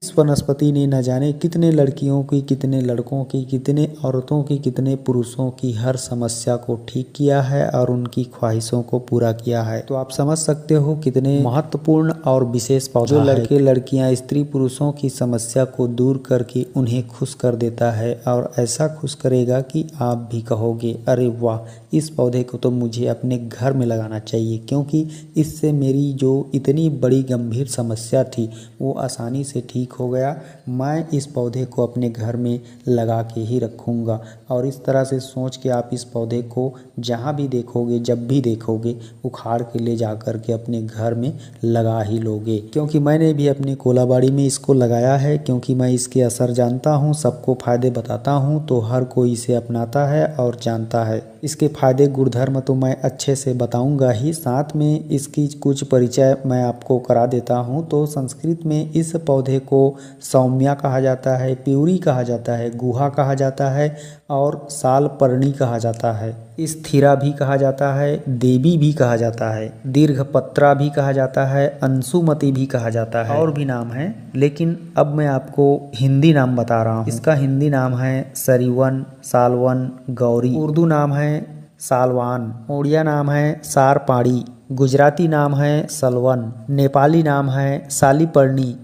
इस वनस्पति ने न जाने कितने लड़कियों की, कितने लड़कों की, कितने औरतों की, कितने पुरुषों की हर समस्या को ठीक किया है और उनकी ख्वाहिशों को पूरा किया है। तो आप समझ सकते हो कितने महत्वपूर्ण और विशेष पौधा जो लड़के लड़कियां, स्त्री पुरुषों की समस्या को दूर करके उन्हें खुश कर देता है और ऐसा खुश करेगा कि आप भी कहोगे अरे वाह, इस पौधे को तो मुझे अपने घर में लगाना चाहिए, क्योंकि इससे मेरी जो इतनी बड़ी गंभीर समस्या थी वो आसानी से ठीक हो गया। मैं इस पौधे को अपने घर में लगा के ही रखूँगा। और इस तरह से सोच के आप इस पौधे को जहाँ भी देखोगे, जब भी देखोगे, उखाड़ के ले जा कर के अपने घर में लगा ही लोगे। क्योंकि मैंने भी अपनी कोलाबाड़ी में इसको लगाया है, क्योंकि मैं इसके असर जानता हूँ, सबको फ़ायदे बताता हूँ, तो हर कोई इसे अपनाता है और जानता है। इसके फ़ायदे गुणधर्म तो मैं अच्छे से बताऊंगा ही, साथ में इसकी कुछ परिचय मैं आपको करा देता हूं। तो संस्कृत में इस पौधे को सौम्या कहा जाता है, प्यूरी कहा जाता है, गुहा कहा जाता है और सालपर्णी कहा जाता है, स्थिरा भी कहा जाता है, देवी भी कहा जाता है, दीर्घपत्रा भी कहा जाता है, अंशुमति भी कहा जाता है, और भी नाम है, लेकिन अब मैं आपको हिंदी नाम बता रहा हूँ। इसका हिंदी नाम है सरीवन, सालवन, गौरी। उर्दू नाम है सालवान, ओड़िया नाम है सारपाड़ी, गुजराती नाम है सलवन, नेपाली नाम है सालीपर्णी,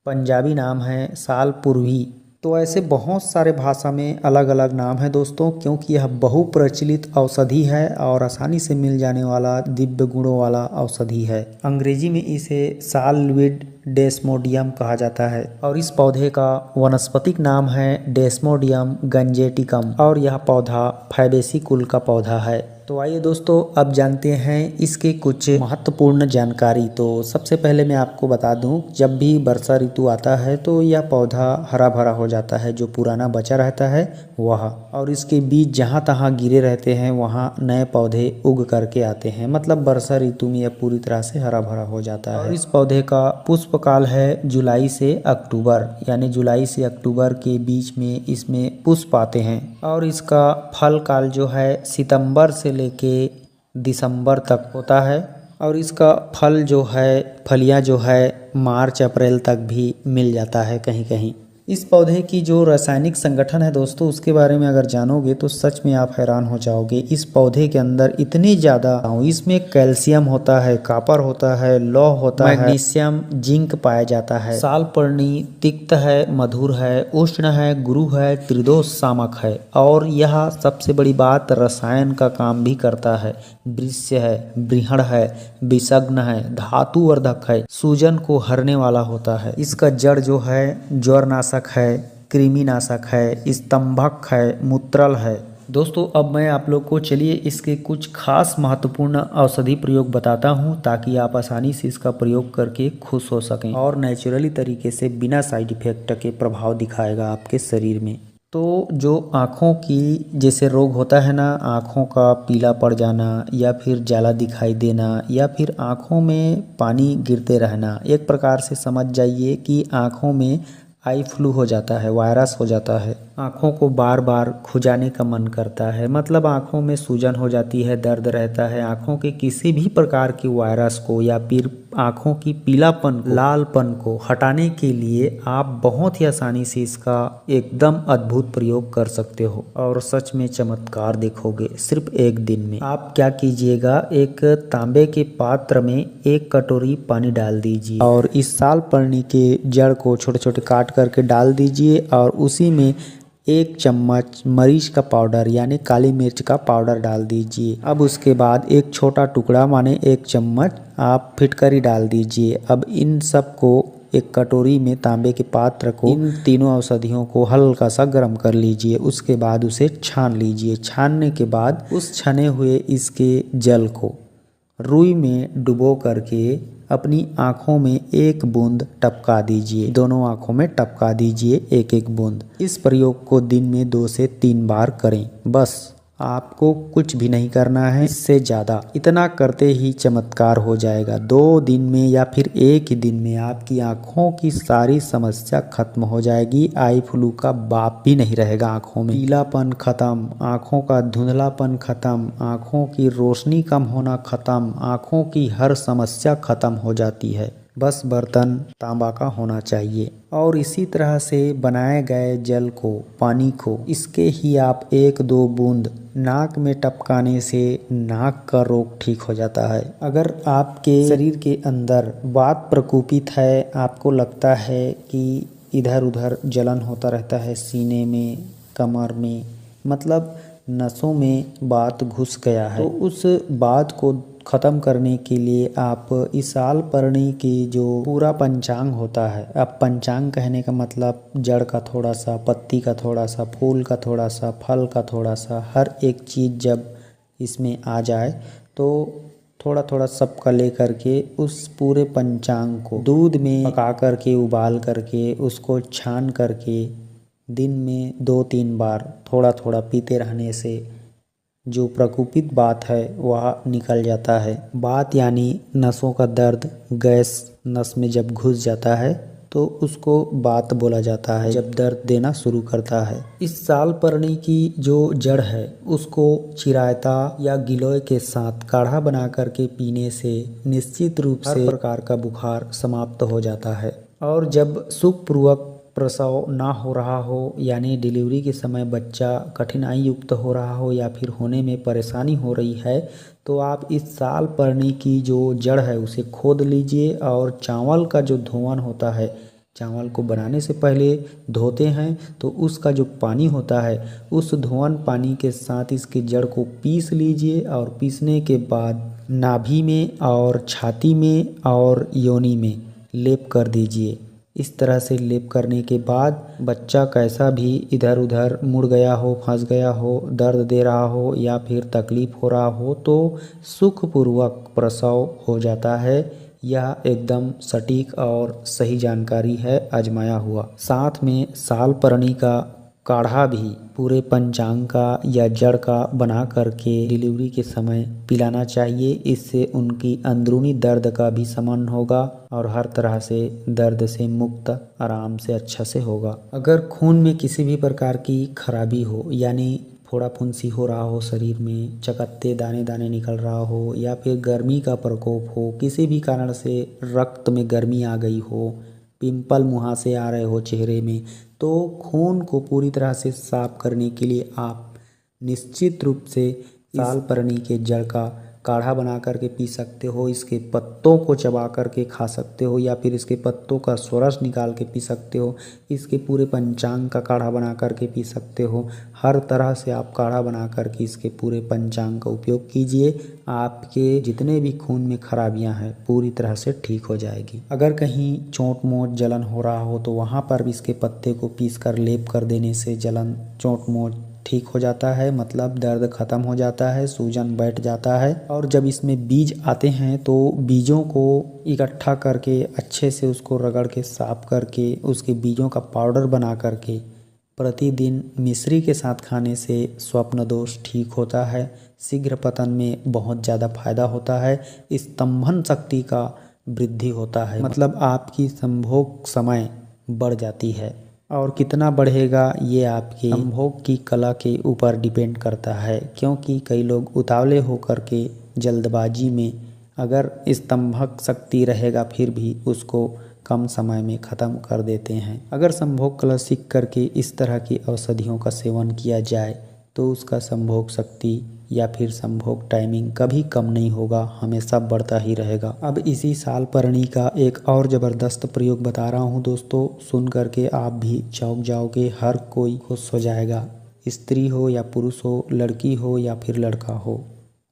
पंजाबी नाम है सालपुरवी। तो ऐसे बहुत सारे भाषा में अलग अलग नाम है दोस्तों, क्योंकि यह बहुप्रचलित औषधि है और आसानी से मिल जाने वाला दिव्य गुणों वाला औषधि है। अंग्रेजी में इसे सालविड डेस्मोडियम कहा जाता है और इस पौधे का वनस्पतिक नाम है डेस्मोडियम गंजेटिकम और यह पौधा फैबेसी कुल का पौधा है। तो आइए दोस्तों, अब जानते हैं इसके कुछ महत्वपूर्ण जानकारी। तो सबसे पहले मैं आपको बता दूं, जब भी वर्षा ऋतु आता है तो यह पौधा हरा भरा हो जाता है, जो पुराना बचा रहता है वह, और इसके बीज जहां तहां गिरे रहते हैं वहां नए पौधे उग करके आते हैं। मतलब वर्षा ऋतु में यह पूरी तरह से हरा भरा हो जाता है। और इस पौधे का पुष्प काल है जुलाई से अक्टूबर, यानी जुलाई से अक्टूबर के बीच में इसमें पुष्प आते हैं। और इसका फल काल जो है सितंबर से लेके दिसंबर तक होता है और इसका फल जो है, फलियां जो है, मार्च अप्रैल तक भी मिल जाता है कहीं कहीं। इस पौधे की जो रासायनिक संगठन है दोस्तों, उसके बारे में अगर जानोगे तो सच में आप हैरान हो जाओगे। इस पौधे के अंदर इतनी ज़्यादा, इसमें कैल्शियम होता है, कॉपर होता है, लौह होता है, मैग्नीशियम, जिंक पाया जाता है। सालपर्णी तिक्त है, मधुर है, उष्ण है, गुरु है, त्रिदोष शामक है और यह सबसे बड़ी बात रसायन का काम भी करता है। वृक्ष है, बृहण है, विषग्न है, धातुवर्धक है, सूजन को हरने वाला होता है। इसका जड़ जो है ज्वरनाशक है, कृमिनाशक है, स्तंभक है, मूत्रल है। दोस्तों अब मैं आप लोग को चलिए इसके कुछ खास महत्वपूर्ण औषधि प्रयोग बताता हूं, ताकि आप आसानी से इसका प्रयोग करके खुश हो सकें और नेचुरली तरीके से बिना साइड इफेक्ट के प्रभाव दिखाएगा आपके शरीर में। तो जो आँखों की जैसे रोग होता है ना, आँखों का पीला पड़ जाना या फिर जाला दिखाई देना या फिर आँखों में पानी गिरते रहना, एक प्रकार से समझ जाइए कि आँखों में आई फ्लू हो जाता है, वायरस हो जाता है, आँखों को बार बार खुजाने का मन करता है, मतलब आँखों में सूजन हो जाती है, दर्द रहता है, आँखों के किसी भी प्रकार की वायरस को या फिर आँखों की पीलापन, लालपन को हटाने के लिए आप बहुत ही आसानी से इसका एकदम अद्भुत प्रयोग कर सकते हो और सच में चमत्कार देखोगे सिर्फ एक दिन में। आप क्या कीजिएगा, एक तांबे के पात्र में 1 कटोरी पानी डाल दीजिए और इस सालपर्णी के जड़ को छोटे छोटे काट करके डाल दीजिए और उसी में 1 चम्मच मरीच का पाउडर यानी काली मिर्च का पाउडर डाल दीजिए। अब उसके बाद एक छोटा टुकड़ा माने 1 चम्मच आप फिटकरी डाल दीजिए। अब इन सब को एक कटोरी में, तांबे के पात्र को, इन तीनों औषधियों को हल्का सा गर्म कर लीजिए। उसके बाद उसे छान लीजिए। छानने के बाद उस छने हुए इसके जल को रुई में डुबो करके अपनी आँखों में 1 बूंद टपका दीजिए। दोनों आँखों में टपका दीजिए 1-1 बूंद। इस प्रयोग को दिन में 2 से 3 बार करें। बस आपको कुछ भी नहीं करना है इससे ज़्यादा, इतना करते ही चमत्कार हो जाएगा। 2 दिन में या फिर 1 ही दिन में आपकी आँखों की सारी समस्या खत्म हो जाएगी। आई फ्लू का बाप भी नहीं रहेगा आँखों में। पीलापन खत्म, आँखों का धुंधलापन खत्म, आँखों की रोशनी कम होना खत्म, आँखों की हर समस्या खत्म हो जाती है। बस बर्तन तांबा का होना चाहिए। और इसी तरह से बनाए गए जल को, पानी को, इसके ही आप 1-2 बूंद नाक में टपकाने से नाक का रोग ठीक हो जाता है। अगर आपके शरीर के अंदर वात प्रकोपित है, आपको लगता है कि इधर उधर जलन होता रहता है सीने में, कमर में, मतलब नसों में बात घुस गया है, तो उस बात को ख़त्म करने के लिए आप इस साल परणी की जो पूरा पंचांग होता है, अब पंचांग कहने का मतलब जड़ का थोड़ा सा, पत्ती का थोड़ा सा, फूल का थोड़ा सा, फल का थोड़ा सा, हर एक चीज़ जब इसमें आ जाए तो थोड़ा थोड़ा सबका ले करके उस पूरे पंचांग को दूध में पका करके, उबाल करके, उसको छान करके दिन में 2-3 बार थोड़ा थोड़ा पीते रहने से जो प्रकोपित बात है वह निकल जाता है। बात यानी नसों का दर्द, गैस नस में जब घुस जाता है तो उसको बात बोला जाता है, जब दर्द देना शुरू करता है। इस साल परनी की जो जड़ है उसको चिरायता या गिलोय के साथ काढ़ा बना करके पीने से निश्चित रूप से हर प्रकार का बुखार समाप्त हो जाता है। और जब सुखपूर्वक प्रसव ना हो रहा हो, यानी डिलीवरी के समय बच्चा कठिनाई युक्त हो रहा हो या फिर होने में परेशानी हो रही है, तो आप इस साल परनी की जो जड़ है उसे खोद लीजिए और चावल का जो धोवन होता है, चावल को बनाने से पहले धोते हैं तो उसका जो पानी होता है उस धोवन पानी के साथ इसके जड़ को पीस लीजिए और पीसने के बाद नाभि में और छाती में और योनि में लेप कर दीजिए। इस तरह से लेप करने के बाद बच्चा कैसा भी इधर उधर मुड़ गया हो, फंस गया हो, दर्द दे रहा हो या फिर तकलीफ हो रहा हो तो सुखपूर्वक प्रसव हो जाता है। यह एकदम सटीक और सही जानकारी है, आजमाया हुआ। साथ में साल परनी का काढ़ा भी पूरे पंचांग का या जड़ का बना करके डिलीवरी के समय पिलाना चाहिए। इससे उनकी अंदरूनी दर्द का भी शमन होगा और हर तरह से दर्द से मुक्त आराम से अच्छा से होगा। अगर खून में किसी भी प्रकार की खराबी हो, यानी फोड़ा फुंसी हो रहा हो, शरीर में चकत्ते दाने दाने निकल रहा हो या फिर गर्मी का प्रकोप हो, किसी भी कारण से रक्त में गर्मी आ गई हो, पिंपल मुहासे आ रहे हो चेहरे में, तो खून को पूरी तरह से साफ करने के लिए आप निश्चित रूप से साल परनी के जड़ का काढ़ा बना करके पी सकते हो। इसके पत्तों को चबा करके खा सकते हो या फिर इसके पत्तों का स्वरस निकाल के पी सकते हो। इसके पूरे पंचांग का काढ़ा बना करके पी सकते हो। हर तरह से आप काढ़ा बना करके इसके पूरे पंचांग का उपयोग कीजिए। आपके जितने भी खून में खराबियां हैं पूरी तरह से ठीक हो जाएगी। अगर कहीं चोट मोच जलन हो रहा हो तो वहाँ पर भी इसके पत्ते को पीस कर लेप कर देने से जलन, चोट मोच ठीक हो जाता है, मतलब दर्द खत्म हो जाता है, सूजन बैठ जाता है। और जब इसमें बीज आते हैं तो बीजों को इकट्ठा करके अच्छे से उसको रगड़ के साफ करके उसके बीजों का पाउडर बना करके प्रतिदिन मिश्री के साथ खाने से स्वप्न दोष ठीक होता है, शीघ्र पतन में बहुत ज़्यादा फायदा होता है, स्तंभन शक्ति का वृद्धि होता है, मतलब आपकी संभोग समय बढ़ जाती है। और कितना बढ़ेगा ये आपके संभोग की कला के ऊपर डिपेंड करता है, क्योंकि कई लोग उतावले होकर के जल्दबाजी में अगर स्तंभक शक्ति रहेगा फिर भी उसको कम समय में ख़त्म कर देते हैं। अगर संभोग कला सीख करके इस तरह की औषधियों का सेवन किया जाए तो उसका संभोग शक्ति या फिर संभोग टाइमिंग कभी कम नहीं होगा, हमेशा बढ़ता ही रहेगा। अब इसी साल परनी का एक और ज़बरदस्त प्रयोग बता रहा हूँ दोस्तों, सुन करके आप भी चौंक जाओगे, हर कोई खुश हो जाएगा। स्त्री हो या पुरुष हो, लड़की हो या फिर लड़का हो,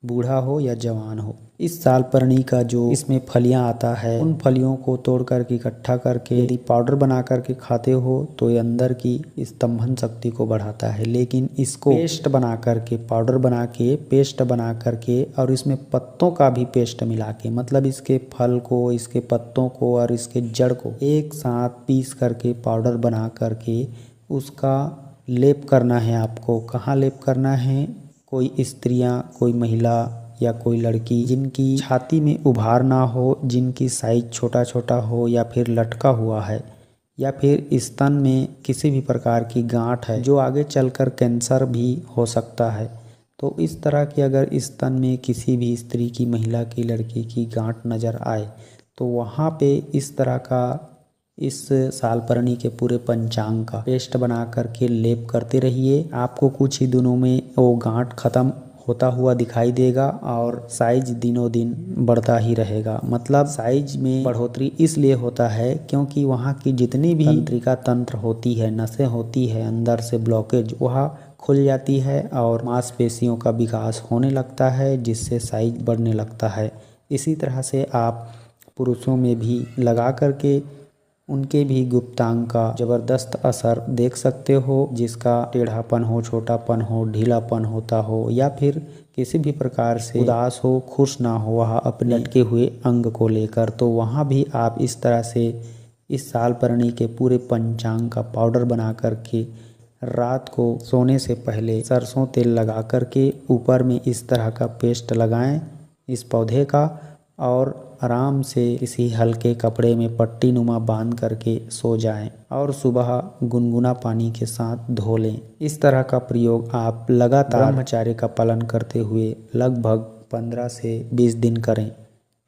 बूढ़ा हो या जवान हो, इस साल परनी का जो इसमें फलियां आता है उन फलियों को तोड़ करके इकट्ठा करके यदि पाउडर बना करके खाते हो तो ये अंदर की स्तंभन शक्ति को बढ़ाता है। लेकिन इसको पेस्ट बना करके, पाउडर बना के पेस्ट बना करके और इसमें पत्तों का भी पेस्ट मिला के, मतलब इसके फल को, इसके पत्तों को और इसके जड़ को एक साथ पीस करके पाउडर बना करके उसका लेप करना है आपको। कहाँ लेप करना है? कोई स्त्रियां, कोई महिला या कोई लड़की जिनकी छाती में उभार ना हो, जिनकी साइज छोटा छोटा हो या फिर लटका हुआ है या फिर स्तन में किसी भी प्रकार की गांठ है जो आगे चलकर कैंसर भी हो सकता है, तो इस तरह की अगर स्तन में किसी भी स्त्री की, महिला की, लड़की की गांठ नज़र आए तो वहाँ पे इस तरह का इस सालपरनी के पूरे पंचांग का पेस्ट बना करके लेप करते रहिए। आपको कुछ ही दिनों में वो गांठ खत्म होता हुआ दिखाई देगा और साइज दिनों दिन बढ़ता ही रहेगा। मतलब साइज में बढ़ोतरी इसलिए होता है क्योंकि वहाँ की जितनी भी तंत्रिका तंत्र होती है, नसें होती है, अंदर से ब्लॉकेज वह खुल जाती है और मांसपेशियों का विकास होने लगता है, जिससे साइज बढ़ने लगता है। इसी तरह से आप पुरुषों में भी लगा करके उनके भी गुप्तांग का ज़बरदस्त असर देख सकते हो, जिसका टेढ़ापन हो, छोटापन हो, ढीलापन होता हो या फिर किसी भी प्रकार से उदास हो, खुश ना हो वह अपने लटके हुए अंग को लेकर, तो वहाँ भी आप इस तरह से इस सालपरनी के पूरे पंचांग का पाउडर बना करके रात को सोने से पहले सरसों तेल लगा करके ऊपर में इस तरह का पेस्ट लगाएं इस पौधे का और आराम से किसी हल्के कपड़े में पट्टी नुमा बांध करके सो जाएं और सुबह गुनगुना पानी के साथ धो लें। इस तरह का प्रयोग आप लगातार ब्रह्मचर्य का पालन करते हुए लगभग 15 से 20 दिन करें,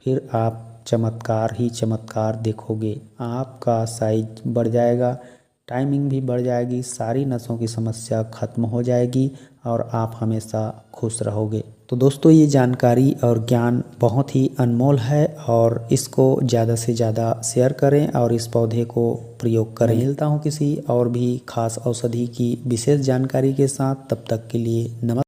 फिर आप चमत्कार ही चमत्कार देखोगे। आपका साइज बढ़ जाएगा, टाइमिंग भी बढ़ जाएगी, सारी नसों की समस्या खत्म हो जाएगी और आप हमेशा खुश रहोगे। तो दोस्तों ये जानकारी और ज्ञान बहुत ही अनमोल है और इसको ज़्यादा से ज़्यादा शेयर करें और इस पौधे को प्रयोग करें। मिलता हूँ किसी और भी खास औषधि की विशेष जानकारी के साथ, तब तक के लिए नमस्कार।